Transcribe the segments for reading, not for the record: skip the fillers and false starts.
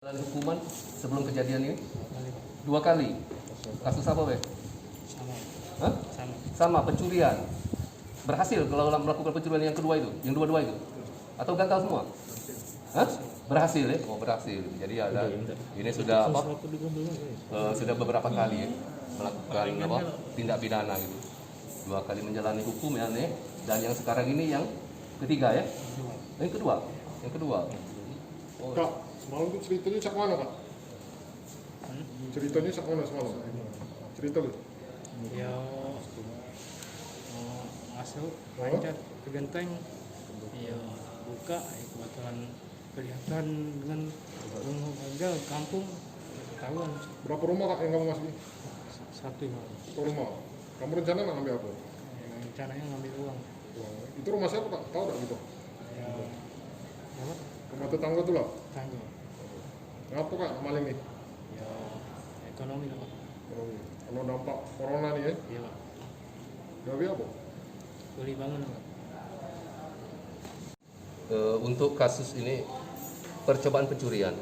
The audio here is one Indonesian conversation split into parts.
Dan hukuman sebelum kejadian ini? 2 kali. Kasus apa, Be? Sama. Hah? Sama. Sama, pencurian. Berhasil kalau melakukan pencurian yang kedua itu, yang dua-dua itu? Atau gagal semua? Hah? Berhasil ya? Oh, berhasil. Jadi ada ini sudah apa? Sudah beberapa kali ya, melakukan apa? Tindak pidana gitu. 2 kali menjalani hukum ya, nih. Dan yang sekarang ini yang ketiga ya? Yang kedua. Yang kedua. Oh. Kak, semalam itu ceritanya cak mana, Kak? Ceritanya cak mana semalam? Cerita lu. Ya masuk manjat ke genteng, ya buka, ya kebetulan kelihatan dengan warga kampung ketahuan Berapa rumah, Kak, yang kamu masukin? satu ya. Satu rumah. Kamu rencana nggak ngambil apa? Rencananya ngambil uang. Wah, itu rumah siapa, Kak? Tahu nggak gitu? Ya apa? Rumah tetangga tuh lah. Tangga. Ngapa, Kak, maling nih? Ya ekonomi lah Pak. Kalau dampak corona nih ya, Iya Pak. gawe apa? Beli bangun Pak. Untuk kasus ini percobaan pencurian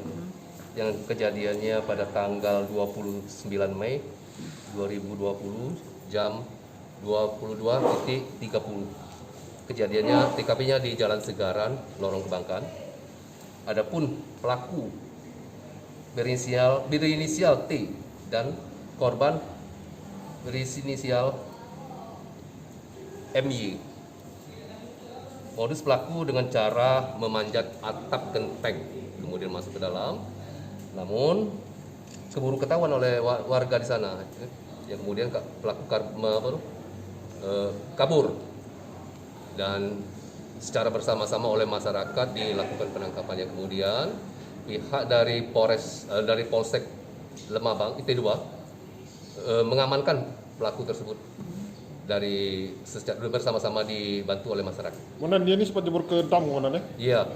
yang kejadiannya pada tanggal 29 Mei 2020 jam 22.30. Kejadiannya TKP-nya di Jalan Segaran, Lorong Kebangkan. Adapun pelaku berinisial T dan korban berinisial MY. Modus pelaku dengan cara memanjat atap genteng, kemudian masuk ke dalam. Namun keburu ketahuan oleh warga di sana. Ya, kemudian pelaku kabur. Dan secara bersama-sama oleh masyarakat dilakukan penangkapannya. Kemudian pihak dari Polsek Lemabang IT2 mengamankan pelaku tersebut dari bersama-sama dibantu oleh masyarakat. Mana dia ini sempat jebur ke dam, mana nih? Iya,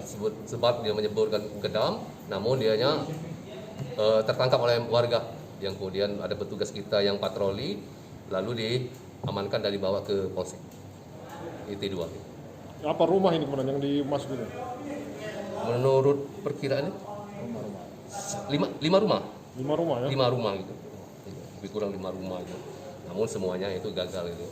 sebab dia menyeburkan ke dam, namun dianya tertangkap oleh warga yang kemudian ada petugas kita yang patroli, lalu diamankan dan dibawa ke Polsek IT2. Apa rumah ini kemudian yang dimasukin? Menurut perkiraannya 5 rumah. 5 rumah ya? 5 rumah gitu. Lebih kurang 5 rumah itu. Namun semuanya itu gagal itu.